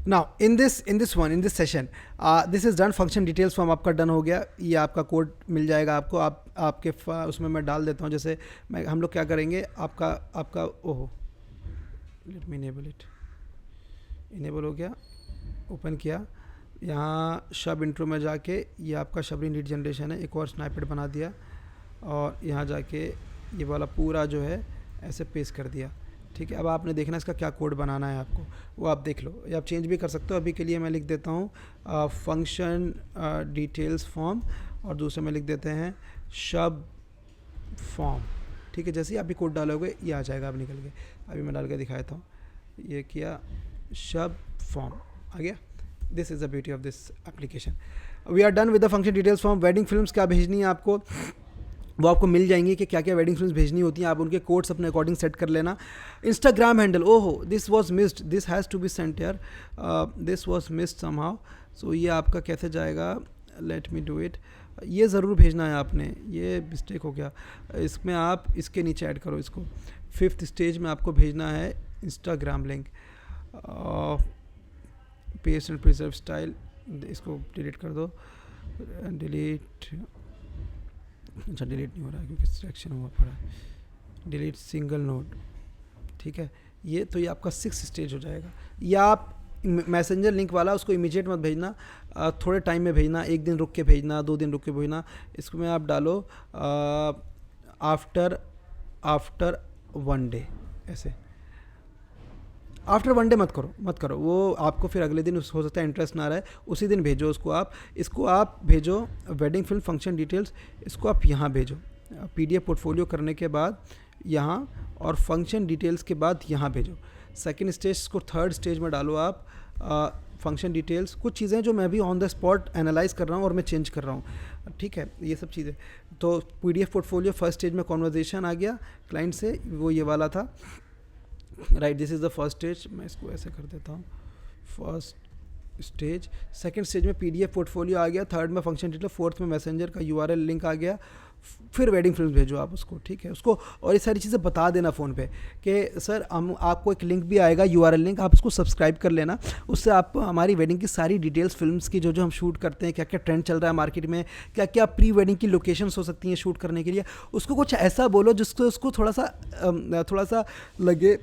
Now in this session this is done, function details form आपका done हो गया, ये आपका कोड मिल जाएगा आपको, आपके उसमें मैं डाल देता हूँ। जैसे हम लोग क्या करेंगे, आपका आपका ओहो, let me enable it, enable हो गया, ओपन किया, यहाँ शब इंट्रो में जाके ये आपका शबरी लीड जनरेशन है, एक और स्नाइपेट बना दिया और यहाँ जाके ये वाला पूरा जो है ऐसे पेस्ट कर दिया। ठीक है, अब आपने देखना इसका क्या कोड बनाना है आपको, वो आप देख लो, या आप चेंज भी कर सकते हो। अभी के लिए मैं लिख देता हूँ फंक्शन डिटेल्स फॉर्म, और दूसरे में लिख देते हैं शब फॉर्म। ठीक है, जैसे ही आप भी कोड डालोगे ये आ जाएगा, अब निकल के, अभी मैं डाल के दिखाता हूँ, ये किया, शब फॉर्म आ गया। This is the beauty of this application. We are done with the function details form. Wedding films क्या भेजनी है आपको, वो आपको मिल जाएंगी कि क्या क्या वेडिंग फिल्म्स भेजनी होती हैं, आप उनके कोड्स अपने अकॉर्डिंग सेट कर लेना। इंस्टाग्राम हैंडल, ओहो this was missed, this has to be sent यार, this was missed somehow. So ये आपका कैसे जाएगा, लेट मी डू इट, ये ज़रूर भेजना है आपने, ये मिस्टेक हो गया, इसमें आप इसके नीचे ऐड करो इसको, 5th स्टेज में आपको भेजना है Instagram link, paste and preserve style, इसको डिलीट कर दो, डिलीट, अच्छा डिलीट नहीं हो रहा है क्योंकि सिलेक्शन हुआ पड़ा है, डिलीट सिंगल नोड। ठीक है, ये तो ये आपका 6th स्टेज हो जाएगा। या आप मैसेंजर लिंक वाला उसको इमीडिएट मत भेजना, थोड़े टाइम में भेजना, 1 दिन रुक के भेजना, 2 दिन रुक के भेजना। इसमें आप डालो आफ्टर 1 डे, ऐसे आफ्टर 1 डे मत करो, वो आपको फिर अगले दिन हो सकता है इंटरेस्ट ना रहे, उसी दिन भेजो उसको आप, इसको आप भेजो वेडिंग फिल्म फंक्शन डिटेल्स, इसको आप यहाँ भेजो, PDF पोर्टफोलियो करने के बाद यहाँ, और फंक्शन डिटेल्स के बाद यहाँ भेजो। सेकंड स्टेज को 3rd स्टेज में डालो आप फंक्शन डिटेल्स। कुछ चीज़ें जो मैं भी ऑन द स्पॉट एनालाइज कर रहा हूँ और मैं चेंज कर रहा हूँ, ठीक है, ये सब चीज़ें। तो PDF पोर्टफोलियो फर्स्ट स्टेज में कॉन्वर्जेसन आ गया क्लाइंट से, वो ये वाला था, right, this is the first stage. मैं इसको ऐसे कर देता हूँ, फर्स्ट स्टेज। सेकंड स्टेज में PDF पोर्टफोलियो आ गया, 3rd में फंक्शन डिटेल, 4th में मैसेंजर का URL लिंक आ गया, फिर वेडिंग फिल्म भेजो आप उसको। ठीक है, उसको और ये सारी चीज़ें बता देना फ़ोन पे कि सर हम आपको एक लिंक भी आएगा, URL लिंक, आप उसको सब्सक्राइब कर लेना, उससे आपको हमारी वेडिंग की सारी डिटेल्स, फिल्म्स की जो हम शूट करते हैं, क्या क्या ट्रेंड चल रहा है मार्केट में, क्या क्या प्री वेडिंग की लोकेशंस हो सकती हैं शूट करने के लिए, उसको कुछ ऐसा बोलो जिसको उसको थोड़ा सा लगे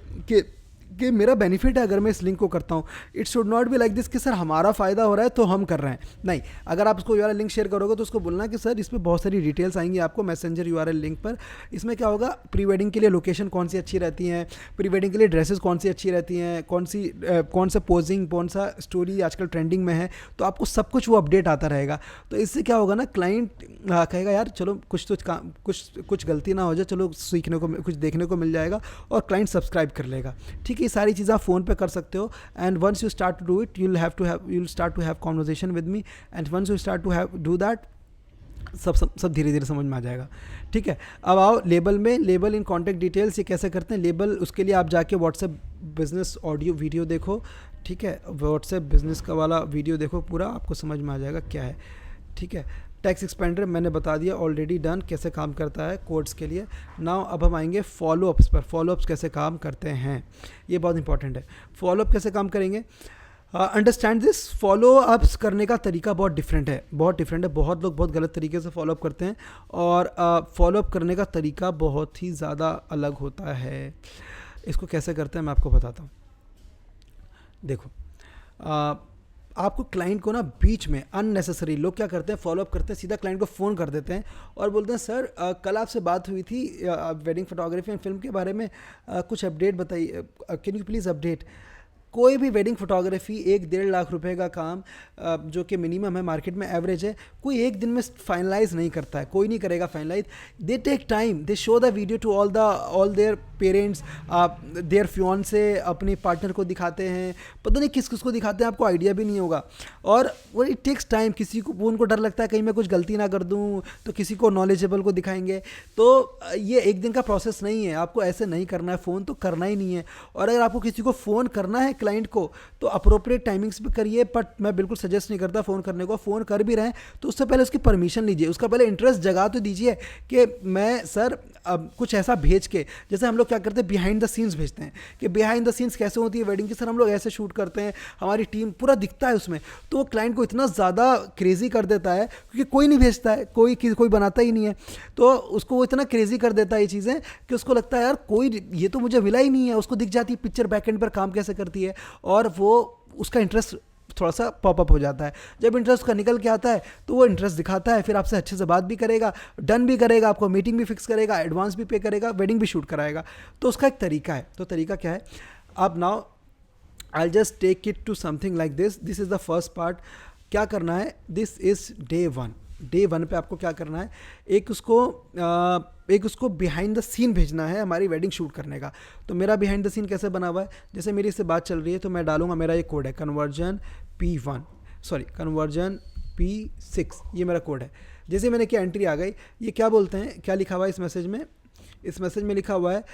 कि मेरा बेनिफिट है अगर मैं इस लिंक को करता हूँ। It should not be like this कि सर हमारा फ़ायदा हो रहा है तो हम कर रहे हैं, नहीं। अगर आप उसको URL लिंक शेयर करोगे तो उसको बोलना कि सर इसमें बहुत सारी डिटेल्स आएंगी आपको मैसेंजर URL लिंक पर, इसमें क्या होगा, प्री वेडिंग के लिए लोकेशन कौन सी अच्छी रहती हैं, प्री वेडिंग के लिए ड्रेसेस कौन सी अच्छी रहती हैं, कौन सा पोजिंग, कौन सा स्टोरी आजकल ट्रेंडिंग में है, तो आपको सब कुछ वो अपडेट आता रहेगा। तो इससे क्या होगा ना, क्लाइंट कहेगा यार चलो कुछ गलती ना हो जाए, चलो सीखने को कुछ देखने को मिल जाएगा, और क्लाइंट सब्सक्राइब कर लेगा। ठीक है, ये सारी चीज़ें आप फ़ोन पे कर सकते हो, and once you start to do it you'll start to have conversation with me, and once you start to do that, सब धीरे धीरे समझ में आ जाएगा। ठीक है, अब आओ लेबल में, लेबल इन कॉन्टैक्ट डिटेल्स, ये कैसे करते हैं लेबल, उसके लिए आप जाके व्हाट्सएप बिजनेस ऑडियो वीडियो देखो। ठीक है, व्हाट्सएप बिजनेस का वाला वीडियो देखो, पूरा आपको समझ में आ जाएगा क्या है। ठीक है, टैक्स एक्सपेंडर मैंने बता दिया, ऑलरेडी डन, कैसे काम करता है कोड्स के लिए। नाउ अब हम आएंगे फॉलोअप्स पर, फॉलोअप्स कैसे काम करते हैं, ये बहुत इंपॉर्टेंट है। फॉलोअप कैसे काम करेंगे, अंडरस्टैंड दिस, फॉलो अप्स करने का तरीका बहुत डिफरेंट है, बहुत लोग बहुत गलत तरीके से फॉलोअप करते हैं, और फॉलोअप करने का तरीका बहुत ही ज़्यादा अलग होता है। इसको कैसे करते हैं मैं आपको बताता हूँ। देखो, आपको क्लाइंट को ना बीच में अननेसेसरी लोग क्या करते हैं, फॉलोअप करते हैं, सीधा क्लाइंट को फ़ोन कर देते हैं और बोलते हैं सर कल आपसे बात हुई थी वेडिंग फोटोग्राफी एंड फिल्म के बारे में, कुछ अपडेट बताइए, कैन यू प्लीज़ अपडेट। कोई भी वेडिंग फोटोग्राफी 1-1.5 लाख रुपए का काम, जो कि मिनिमम है, मार्केट में एवरेज है, कोई एक दिन में फाइनलाइज नहीं करता है, कोई नहीं करेगा finalize. They take time, they show the video to all their parents, their fiancee अपने पार्टनर को दिखाते हैं, पता नहीं किस किस को दिखाते हैं, आपको आइडिया भी नहीं होगा, और वो इट टेक्स टाइम। किसी को उनको डर लगता है कहीं मैं कुछ गलती ना कर दूँ, तो किसी को नॉलेजेबल को दिखाएंगे। तो ये एक दिन का प्रोसेस नहीं है, आपको ऐसे नहीं करना है, फ़ोन तो करना ही नहीं है। और अगर आपको किसी को फ़ोन करना है क्लाइंट को तो अप्रोप्रिएट टाइमिंग्स पे करिए, बट मैं बिल्कुल सजेस्ट नहीं करता फ़ोन करने को। फ़ोन कर भी रहे हैं तो उससे पहले उसकी परमिशन लीजिए, उसका पहले इंटरेस्ट जगा तो दीजिए कि मैं सर अब कुछ ऐसा भेज के, जैसे हम लोग क्या करते हैं बिहाइंड द सीन्स भेजते हैं कि बिहाइंड द सीन्स कैसे होती है वेडिंग की, सर हम लोग ऐसे शूट करते हैं, हमारी टीम पूरा दिखता है उसमें, तो वो क्लाइंट को इतना ज़्यादा क्रेजी कर देता है क्योंकि कोई नहीं भेजता है, कोई बनाता ही नहीं है, तो उसको वो इतना क्रेजी कर देता है ये चीज़ें कि उसको लगता है यार कोई ये तो मुझे मिला ही नहीं है। उसको दिख जाती है पिक्चर बैकएंड पर काम कैसे करती है, और वो उसका इंटरेस्ट थोड़ा सा पॉपअप हो जाता है। जब इंटरेस्ट का निकल के आता है तो वो इंटरेस्ट दिखाता है, फिर आपसे अच्छे से बात भी करेगा, डन भी करेगा, आपको मीटिंग भी फिक्स करेगा, एडवांस भी पे करेगा, वेडिंग भी शूट कराएगा। तो उसका एक तरीका है। तो तरीका क्या है, आप now I just take it to something like this is the first part. क्या करना है, दिस इज़ डे 1। डे 1 पे आपको क्या करना है, एक उसको बिहाइंड द सीन भेजना है हमारी वेडिंग शूट करने का। तो मेरा बिहाइंड द सीन कैसे बना हुआ है, जैसे मेरी इससे बात चल रही है तो मैं डालूंगा, मेरा ये कोड है कन्वर्जन P6, ये मेरा कोड है। जैसे मैंने क्या एंट्री आ गई, ये क्या बोलते हैं, क्या लिखा हुआ है इस मैसेज में, इस मैसेज में लिखा हुआ है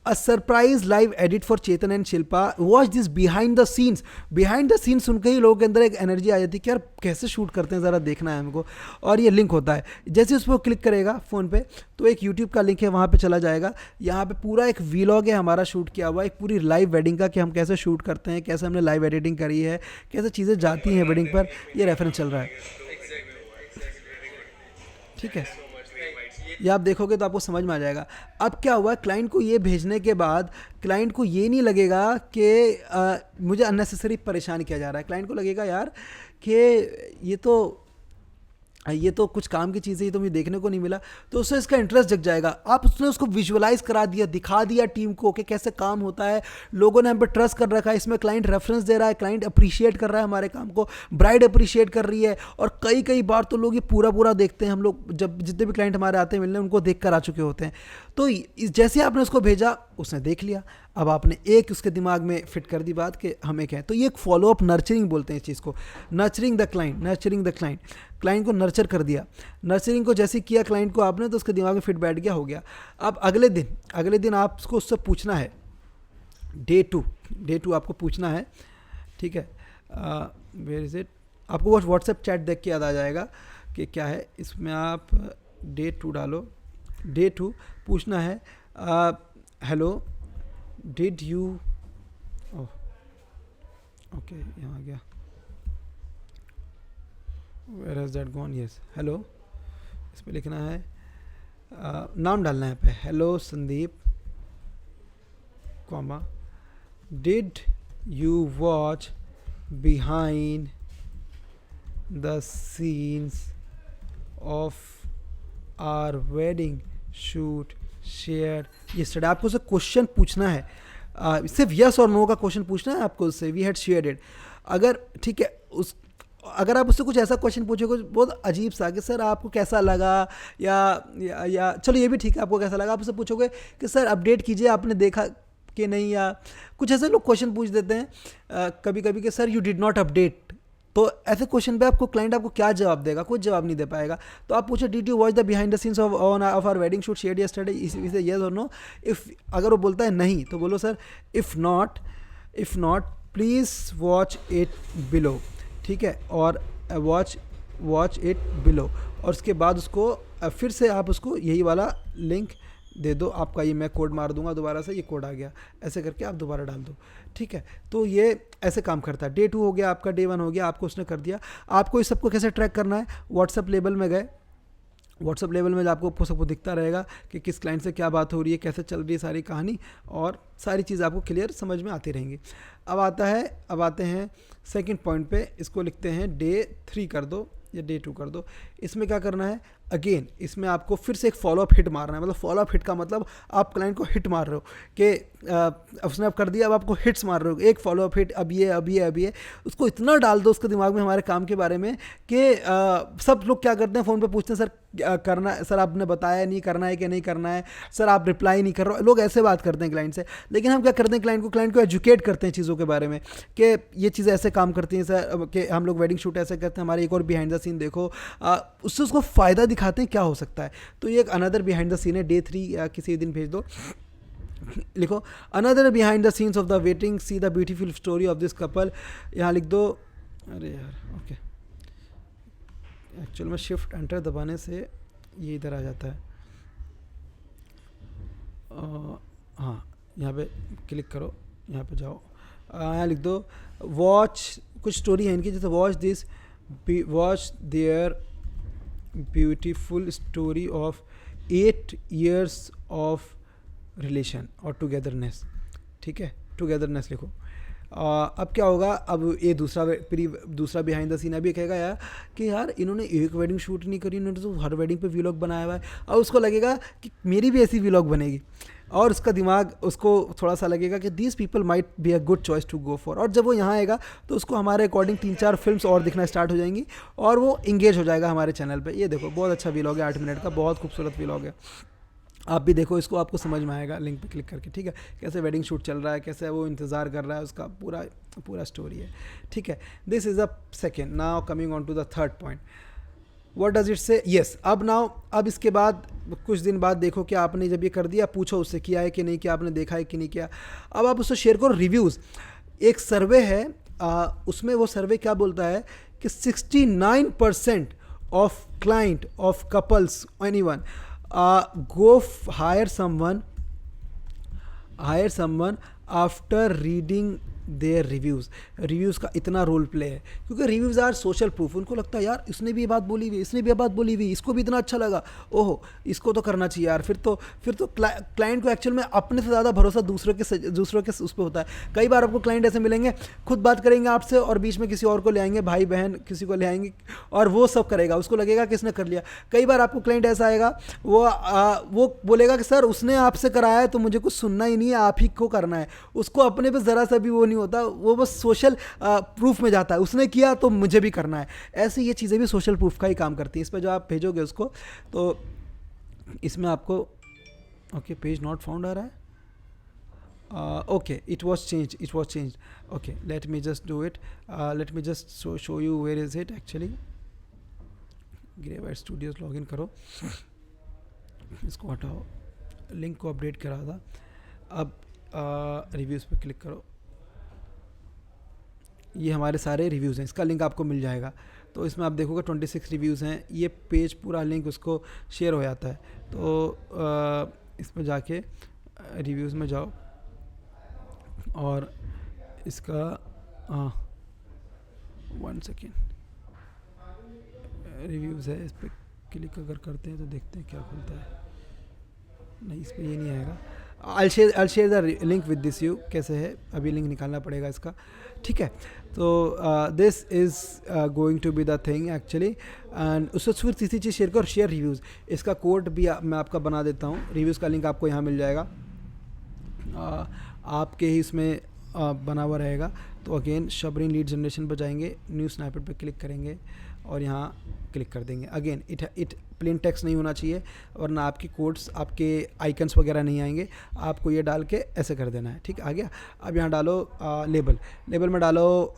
a surprise live edit for Chetan and Shilpa, watch this behind the scenes. Behind the scenes सुन के ही लोगों के अंदर एक एनर्जी आ जाती है कि यार कैसे शूट करते हैं, ज़रा देखना है हमको। और ये लिंक होता है, जैसे उस पर क्लिक करेगा फ़ोन पे तो एक यूट्यूब का लिंक है, वहाँ पे चला जाएगा। यहाँ पे पूरा एक वीलॉग है हमारा शूट किया हुआ, एक पूरी लाइव वेडिंग का कि हम कैसे शूट करते हैं, कैसे हमने लाइव एडिटिंग करी है, कैसे चीज़ें जाती हैं वेडिंग पर, ये रेफरेंस चल रहा है। ठीक है, ये आप देखोगे तो आपको समझ में आ जाएगा। अब क्या हुआ, क्लाइंट को ये भेजने के बाद क्लाइंट को ये नहीं लगेगा कि मुझे अननेसेसरी परेशान किया जा रहा है। क्लाइंट को लगेगा यार कि ये तो कुछ काम की चीज़ है, ये तो मुझे देखने को नहीं मिला, तो उससे इसका इंटरेस्ट जग जाएगा। आप उसने उसको विजुअलाइज करा दिया, दिखा दिया टीम को कि कैसे काम होता है, लोगों ने हम पे ट्रस्ट कर रखा है, इसमें क्लाइंट रेफरेंस दे रहा है, क्लाइंट अप्रिशिएट कर रहा है हमारे काम को, ब्राइड अप्रिशिएट कर रही है। और कई बार तो लोग ये पूरा देखते हैं, हम लोग जब जितने भी क्लाइंट हमारे आते हैं मिलने, उनको देख कर आ चुके होते हैं। तो जैसे आपने उसको भेजा, उसने देख लिया, अब आपने एक उसके दिमाग में फिट कर दी बात कि हम एक हैं। तो ये एक फॉलोअप नर्चरिंग बोलते हैं इस चीज़ को, नर्चरिंग द क्लाइंट। क्लाइंट को नर्चर कर दिया, नर्चरिंग को जैसे किया क्लाइंट को आपने, तो उसके दिमाग में फिट बैठ गया, हो गया। अब अगले दिन आपको उससे पूछना है, डे टू आपको पूछना है, ठीक है, वेयर इज़ इट, आपको वो व्हाट्सएप चैट देख के याद आ जाएगा कि क्या है। इसमें आप डे 2 डालो, डे 2 पूछना है, हेलो डिड यू, ओके यहाँ आ गया, where has that gone, yes hello, इस पर लिखना है, नाम डालना है पे, hello Sandeep comma did you watch behind the scenes of our wedding shoot share yesterday. आपको उससे क्वेश्चन पूछना है, सिर्फ यस और नो का क्वेश्चन पूछना है आपको उससे, वी हैड शेयर्ड इट। अगर ठीक है, अगर आप उससे कुछ ऐसा क्वेश्चन पूछोगे बहुत अजीब सा कि सर आपको कैसा लगा, या चलो ये भी ठीक है, आपको कैसा लगा, आप उससे पूछोगे कि सर अपडेट कीजिए, आपने देखा कि नहीं, या कुछ ऐसे लोग क्वेश्चन पूछ देते हैं कभी कभी कि sir you did not update. तो ऐसे क्वेश्चन पे आपको क्लाइंट आपको क्या जवाब देगा, कुछ जवाब नहीं दे पाएगा। तो आप पूछो did you watch the behind the scenes of our wedding shoot shared yesterday, इसे यस और नो। इफ अगर वो बोलता है नहीं तो बोलो sir if not please watch it below, ठीक है, और वॉच इट बिलो। और उसके बाद उसको फिर से आप उसको यही वाला लिंक दे दो, आपका ये मैं कोड मार दूंगा दोबारा से, ये कोड आ गया, ऐसे करके आप दोबारा डाल दो, ठीक है। तो ये ऐसे काम करता है। डे 2 हो गया आपका, डे 1 हो गया, आपको उसने कर दिया। आपको इस सबको कैसे ट्रैक करना है, व्हाट्सअप लेवल में गए, व्हाट्सअप लेवल में आपको सबको दिखता रहेगा कि किस क्लाइंट से क्या बात हो रही है, कैसे चल रही है सारी कहानी, और सारी चीज़ आपको क्लियर समझ में आती रहेंगी। अब आते हैं सेकंड पॉइंट पे, इसको लिखते हैं डे 3 कर दो या डे 2 कर दो। इसमें क्या करना है, अगेन इसमें आपको फिर से एक फॉलोअप हिट मारना है। मतलब फॉलोअप हिट का मतलब आप क्लाइंट को हिट मार रहे हो कि उसने अब कर दिया, अब आपको हिट्स मार रहे हो, एक फॉलोअप हिट, अब ये उसको इतना डाल दो उसके दिमाग में हमारे काम के बारे में कि सब लोग क्या करते हैं, फ़ोन पे पूछते हैं सर करना, सर आपने बताया नहीं, करना है कि नहीं करना है, सर आप रिप्लाई नहीं कर रहे हो। लोग ऐसे बात करते हैं क्लाइंट से। लेकिन हम क्या करते हैं, क्लाइंट को एजुकेट करते हैं चीज़ों के बारे में कि ये चीज़ें ऐसे काम करती हैं सर, कि हम लोग वेडिंग शूट ऐसे करते हैं, हमारे एक और बिहाइंड द सीन देखो, उससे उसको फ़ायदा दिखाते हैं क्या हो सकता है। तो ये एक अनदर बिहाइंड द सीन है। डे 3 या किसी दिन भेज दो। लिखो another behind the scenes of the waiting, see the beautiful story of this couple. यहाँ लिख दो, अरे यार ओके, एक्चुअल में शिफ्ट एंटर दबाने से ये इधर आ जाता है। हाँ, यहाँ पे क्लिक करो, यहाँ पे जाओ, यहाँ लिख दो वॉच, कुछ स्टोरी है इनकी, जैसे watch their beautiful story of 8 years of relation और टुगेदरनेस। ठीक है, टुगेदरनेस लिखो। अब क्या होगा, अब ये दूसरा बिहाइंड द सीन अभी कहेगा यार कि यार इन्होंने एक वेडिंग शूट नहीं करी, इन्होंने तो हर वेडिंग पे व्लॉग बनाया हुआ है। और उसको लगेगा कि मेरी भी ऐसी व्लॉग बनेगी, और उसका दिमाग उसको थोड़ा सा लगेगा कि these people might be a good choice to go for. और जब वो यहाँ आएगा तो उसको हमारे अकॉर्डिंग 3-4 फिल्म्स और दिखना स्टार्ट हो जाएंगी, और वो इंगेज हो जाएगा हमारे चैनल पे। ये देखो बहुत अच्छा व्लॉग है, 8 मिनट का, बहुत खूबसूरत व्लॉग है। आप भी देखो इसको, आपको समझ में आएगा लिंक पे क्लिक करके। ठीक है, कैसे वेडिंग शूट चल रहा है, कैसे वो इंतज़ार कर रहा है, उसका पूरा स्टोरी है। ठीक है, this is a second. Now coming on to the third point, what does it say. Yes, अब इसके बाद कुछ दिन बाद देखो कि आपने जब ये कर दिया, पूछो उससे किया है कि नहीं किया, आपने देखा है कि नहीं किया। अब आप उससे शेयर करो रिव्यूज़। एक सर्वे है, उसमें वो सर्वे क्या बोलता है कि 69% of client of couples anyone go hire someone after reading their reviews का इतना रोल प्ले है, क्योंकि रिव्यूज़ आर सोशल प्रूफ। उनको लगता है यार इसने भी ये बात बोली हुई, इसने भी ये बात बोली हुई, इसको भी इतना अच्छा लगा, ओहो इसको तो करना चाहिए यार। फिर तो क्लाइंट को एक्चुअल में अपने से ज़्यादा भरोसा दूसरों के उस पर होता है। कई बार आपको क्लाइंट ऐसे मिलेंगे, खुद बात करेंगे आपसे और बीच में किसी और को ले आएंगे, भाई बहन किसी को ले आएंगे, और वो सब करेगा, उसको लगेगा कि इसने कर लिया। कई बार आपको क्लाइंट ऐसा आएगा, वो बोलेगा कि सर उसने आपसे कराया है तो मुझे कुछ सुनना ही नहीं है, आप ही को करना है। उसको अपने पे ज़रा सा भी वो नहीं होता, वो बस सोशल प्रूफ में जाता है, उसने किया तो मुझे भी करना है। ऐसे ये चीज़ें भी सोशल प्रूफ का ही काम करती हैं। इस पर जो आप भेजोगे उसको, तो इसमें आपको ओके पेज नॉट फाउंड आ रहा है, okay it was change, okay let me just do it, let me just show you where is it actually. ग्रेवाइट स्टूडियोज लॉग इन करो, इसको हटाओ, लिंक को अपडेट करा था। अब रिव्यूज़ पे क्लिक करो, ये हमारे सारे रिव्यूज़ हैं, इसका लिंक आपको मिल जाएगा। तो इसमें आप देखोगे 26 रिव्यूज़ हैं, ये पेज पूरा लिंक उसको शेयर हो जाता है। तो इसमें जाके रिव्यूज़ में जाओ और इसका 1 सेकेंड रिव्यूज़ है, इस पर क्लिक अगर करते हैं तो देखते हैं क्या खुलता है। नहीं, इस पर ये नहीं आएगा। I'll share the link with this you, कैसे है, अभी लिंक निकालना पड़ेगा इसका। ठीक है, तो this is going to be the thing actually. And उससे फिर तीसरी चीज़ शेयर करो, शेयर रिव्यूज़। इसका कोड भी मैं आपका बना देता हूँ, रिव्यूज़ का लिंक आपको यहाँ मिल जाएगा, आपके ही इसमें बना हुआ रहेगा। तो अगेन शबरीन लीड जनरेशन पर जाएंगे, न्यू स्नैपेट पर क्लिक करेंगे और यहाँ क्लिक कर देंगे। अगेन इट प्लेन टेक्स्ट नहीं होना चाहिए, वरना आपकी कोड्स, आपके आइकन्स वगैरह नहीं आएंगे। आपको ये डाल के ऐसे कर देना है। ठीक, आ गया। अब यहाँ डालो लेबल में डालो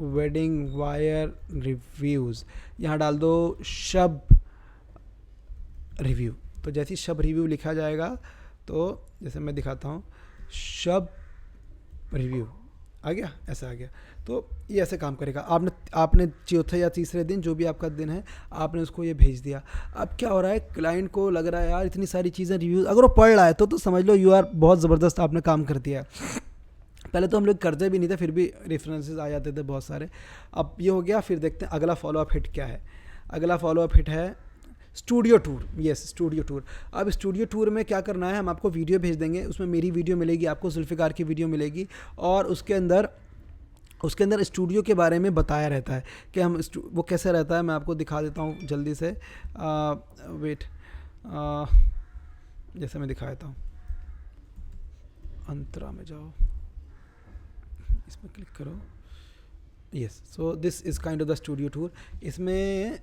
वेडिंग वायर रिव्यूज़, यहाँ डाल दो शब रिव्यू। तो जैसे ही शब रिव्यू लिखा जाएगा, तो जैसे मैं दिखाता हूँ, शब रिव्यू आ गया, ऐसा आ गया। तो ये ऐसे काम करेगा। आपने चौथे या तीसरे दिन, जो भी आपका दिन है, आपने उसको ये भेज दिया। अब क्या हो रहा है, क्लाइंट को लग रहा है यार इतनी सारी चीज़ें रिव्यूज़, अगर वो पढ़ रहा है तो समझ लो यू आर बहुत ज़बरदस्त आपने काम कर दिया। पहले तो हम लोग करते भी नहीं थे, फिर भी रेफरेंसेस आ जाते थे बहुत सारे। अब ये हो गया, फिर देखते हैं अगला फॉलोअप हिट क्या है। अगला फॉलोअप हिट है studio tour. Yes, studio tour. अब स्टूडियो टूर में क्या करना है, हम आपको वीडियो भेज देंगे, उसमें मेरी वीडियो मिलेगी, आपको जुल्फ़िकार की वीडियो मिलेगी, और उसके अंदर स्टूडियो के बारे में बताया रहता है कि हम वो कैसे रहता है। मैं आपको दिखा देता हूँ जल्दी से, वेट, जैसे मैं दिखा देता हूँ, अंतरा में जाओ, इसमें क्लिक करो। Yes, so this is kind of the studio tour. इसमें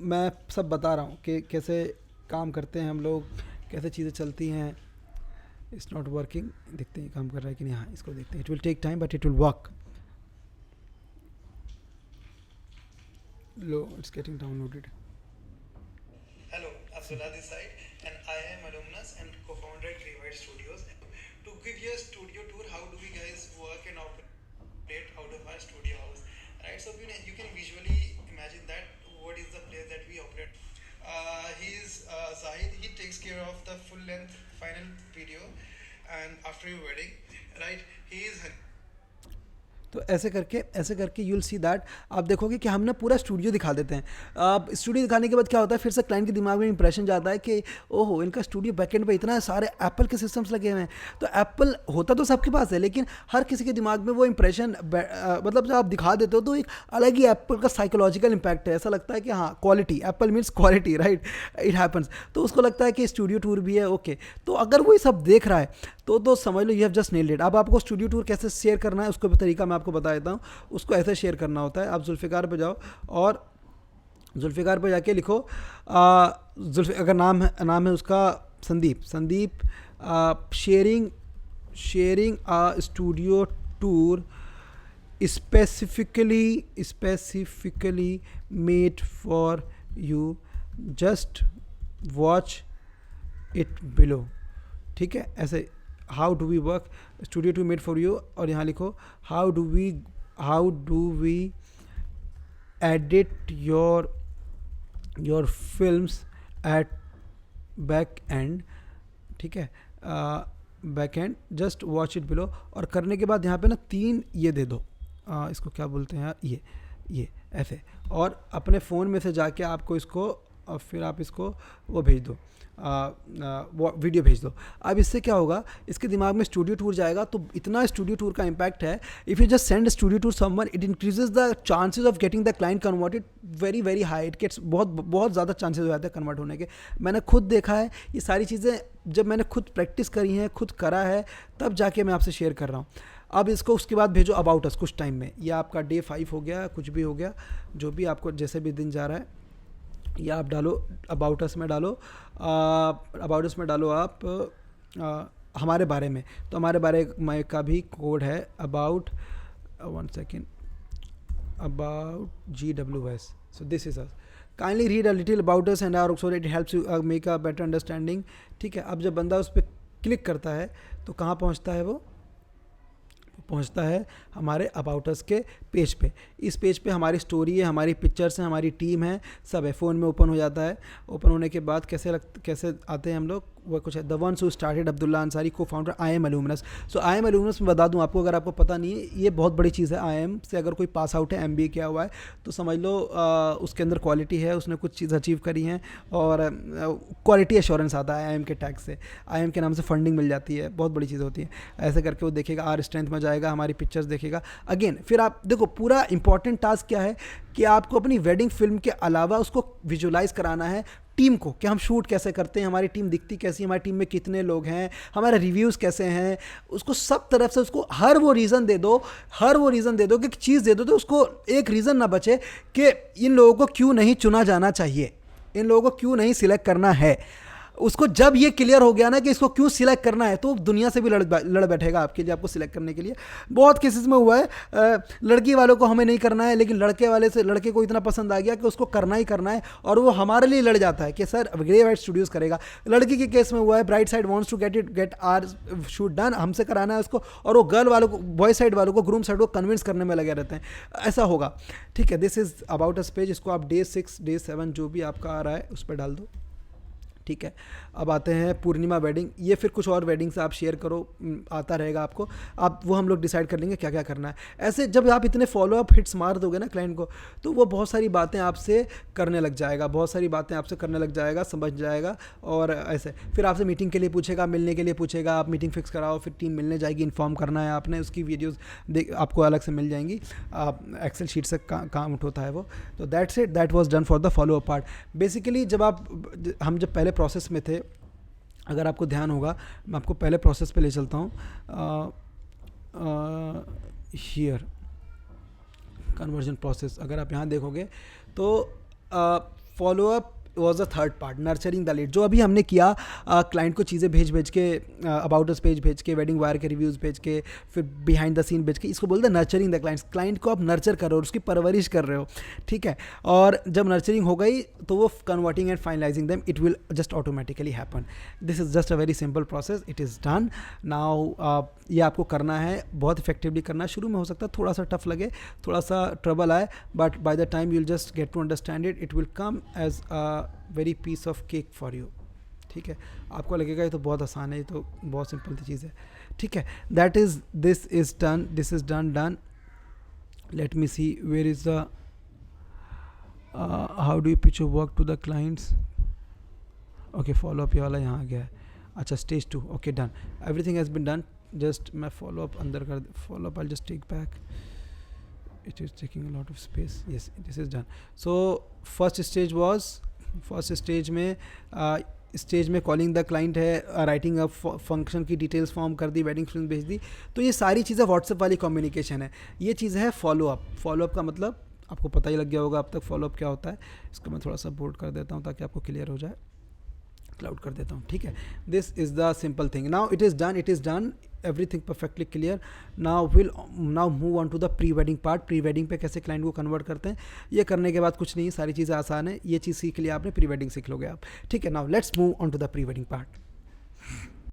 मैं सब बता रहा हूँ कि कैसे काम करते हैं हम लोग, कैसे चीज़ें चलती हैं। इट्स नॉट वर्किंग, देखते हैं काम कर रहा है कि नहीं। हाँ, इसको देखते हैं, it will take time but it will work. लो, it's getting downloaded. Hello, Abdullah this side, and I am alumnus and co-founder at and after your wedding, right, he is तो ऐसे करके यू विल सी दैट आप देखोगे कि हम ना पूरा स्टूडियो दिखा देते हैं. अब स्टूडियो दिखाने के बाद क्या होता है, फिर से क्लाइंट के दिमाग में इंप्रेशन जाता है कि ओहो इनका स्टूडियो बैकएंड पे इतना सारे एप्पल के सिस्टम्स लगे हुए हैं. तो एप्पल होता तो सबके पास है, लेकिन हर किसी के दिमाग में वो इंप्रेशन मतलब जब आप दिखा देते हो तो एक अलग ही एप्पल का साइकोलॉजिकल इम्पैक्ट है. ऐसा लगता है कि हाँ quality, Apple means quality, right, it happens. तो उसको लगता है कि स्टूडियो टूर भी है, ओके. तो अगर वो ये सब देख रहा है तो समझ लो you have just nailed it. अब आपको स्टूडियो टूर कैसे शेयर करना है उसको भी तरीका मैं आपको बता देता हूँ. उसको ऐसे शेयर करना होता है. आप जुल्फ़िकार पे जाओ और जुल्फ़िकार पे जाके लिखो अगर नाम है उसका Sandeep sharing studio tour specifically made for you, just watch it below. ठीक है, ऐसे how do we work studio to made for you, और यहाँ लिखो how do we edit your films at back end. ठीक है, back end, just watch it below. और करने के बाद यहाँ पे ना 3 ये दे दो, इसको क्या बोलते हैं यार, ये ऐसे. और अपने फ़ोन में से जाके आपको इसको और फिर आप इसको वो भेज दो, वो वीडियो भेज दो. अब इससे क्या होगा, इसके दिमाग में स्टूडियो टूर जाएगा. तो इतना स्टूडियो टूर का इम्पैक्ट है. If you just send studio tour someone, it increases the chances of getting the client converted very very high. It gets बहुत ज़्यादा चांसेस हो जाते हैं कन्वर्ट होने के. मैंने खुद देखा है ये सारी चीज़ें. जब मैंने खुद प्रैक्टिस करी हैं, खुद करा है, तब जाके मैं आपसे शेयर कर रहा हूँ. अब इसको उसके बाद भेजो अबाउट अस कुछ टाइम में. ये आपका डे 5 हो गया, कुछ भी हो गया, जो भी आपको जैसे भी दिन जा रहा है, या आप डालो अबाउट अस में डालो आप हमारे बारे में. तो हमारे बारे में का भी कोड है about GWS. So this is us. Kindly read a little about us and our, so it helps you make a better understanding. ठीक है, अब जब बंदा उस पर क्लिक करता है तो कहाँ पहुँचता है, वो पहुंचता है हमारे अबाउट अस के पेज पे. इस पेज पे हमारी स्टोरी है, हमारी पिक्चर्स हैं, हमारी टीम है, सब है. फ़ोन में ओपन हो जाता है. ओपन होने के बाद कैसे आते हैं हम लोग, वो कुछ है. The ones who started Abdullah Ansari, को फाउंडर IIM अलुमनस. सो IIM अलुमनस में बता दूं आपको, अगर आपको पता नहीं है, ये बहुत बड़ी चीज़ है. IIM से अगर कोई पास आउट है, MBA किया हुआ है, तो समझ लो उसके अंदर क्वालिटी है, उसने कुछ चीज़ अचीव करी हैं, और क्वालिटी एश्योरेंस आता है IIM के टैग से. IIM के नाम से फंडिंग मिल जाती है, बहुत बड़ी चीज़ होती है. ऐसे करके वो देखेगा, आर स्ट्रेंथ में जाएगा, हमारी पिक्चर्स देखेगा. अगेन फिर आप देखो, पूरा इंपॉर्टेंट टास्क क्या है कि आपको अपनी वेडिंग फिल्म के अलावा उसको विजुलाइज कराना है टीम को, कि हम शूट कैसे करते हैं, हमारी टीम दिखती कैसी है, हमारी टीम में कितने लोग हैं, हमारे रिव्यूज़ कैसे हैं. उसको सब तरफ से उसको हर वो रीज़न दे दो कि चीज़ दे दो, तो उसको एक रीज़न ना बचे कि इन लोगों को क्यों नहीं चुना जाना चाहिए, इन लोगों को क्यों नहीं सिलेक्ट करना है. उसको जब ये क्लियर हो गया ना कि इसको क्यों सिलेक्ट करना है, तो दुनिया से भी लड़ बैठेगा आपके लिए, आपको सिलेक्ट करने के लिए. बहुत केसेस में हुआ है, लड़की वालों को हमें नहीं करना है, लेकिन लड़के को इतना पसंद आ गया कि उसको करना ही करना है, और वो हमारे लिए लड़ जाता है कि सर ग्रे वाइट स्टूडियोज़ करेगा. लड़की के केस में हुआ है, bright side wants to get our shoot done, हमसे कराना है उसको, और वो गर्ल वालों को, बॉय साइड वालों को, ग्रूम साइड को कन्विंस करने में लगे रहते हैं. ऐसा होगा. ठीक है, this is about us page. इसको आप डे 6 डे 7 जो भी आपका आ रहा है उस पर डाल दो. ठीक है, अब आते हैं पूर्णिमा वेडिंग. ये फिर कुछ और वेडिंग से आप शेयर करो, आता रहेगा आपको. आप वो हम लोग डिसाइड कर लेंगे क्या क्या करना है. ऐसे जब आप इतने फॉलो अप हिट्स मार दोगे ना क्लाइंट को, तो वो बहुत सारी बातें आपसे करने लग जाएगा, समझ जाएगा. और ऐसे फिर आपसे मीटिंग के लिए पूछेगा, मिलने के लिए पूछेगा, आप मीटिंग फिक्स कराओ, फिर टीम मिलने जाएगी, इन्फॉर्म करना है आपने, उसकी वीडियोज़ आपको अलग से मिल जाएंगी. आप एक्सेल शीट से काम उठोता है वो. तो that's it, that was done for the follow up part. Basically जब हम पहले प्रोसेस में थे, अगर आपको ध्यान होगा, मैं आपको पहले प्रोसेस पे ले चलता हूँ. हियर कन्वर्जन प्रोसेस, अगर आप यहाँ देखोगे तो follow up was the third part, nurturing the lead. जो अभी हमने किया, क्लाइंट को चीज़ें भेज के, अबाउट अस पेज भेज के, वेडिंग वायर के रिव्यूज़ भेज के, फिर बिहाइंड द सीन भेज के, इसको बोलते हैं नर्चरिंग द क्लाइंट्स. क्लाइंट को आप नर्चर कर रहे हो, उसकी परवरिश कर रहे हो. ठीक है, और जब नर्चरिंग हो गई तो वो converting and finalizing them, it will just automatically happen. This is just a very simple process, it is done now. ये आपको करना है, बहुत इफेक्टिवली करना. शुरू में हो सकता है थोड़ा सा टफ लगे, थोड़ा सा ट्रबल आए, but by the time you will just get to understand it, it will come as a very piece of cake for you. ठीक है, आपको लगेगा ये तो बहुत आसान है, ये तो बहुत सिंपल चीज़ है. ठीक है, that is this is done, this is done. Let me see where is the how do you pitch your work to the clients. Okay, follow up ये वाला यहाँ आ गया है. अच्छा, stage 2. Okay, done, everything has been done. Just मैं follow up अंदर कर, follow up I just take back, it is taking a lot of space. Yes, this is done. So first stage was, first stage में calling the client है, writing up function की details form कर दी, wedding film भेज दी. तो ये सारी चीज़ें WhatsApp वाली कम्युनिकेशन है. ये चीज़ है फॉलो अप. फॉलो अप का मतलब आपको पता ही लग गया होगा अब तक फॉलो अप क्या होता है. इसको मैं थोड़ा सा बोल्ड कर देता हूँ ताकि आपको क्लियर हो जाए. क्लाउड कर देता हूँ, ठीक है. This is the simple thing. Now it is done, everything perfectly clear. Now move on to the pre wedding part. Pre wedding पे कैसे क्लाइंट को कन्वर्ट करते हैं, ये करने के बाद कुछ नहीं, सारी चीज़ें आसान है. ये चीज़ सीख लिया आपने, प्री वेडिंग सीख लोगे आप, ठीक है. Now let's move on to the pre wedding part.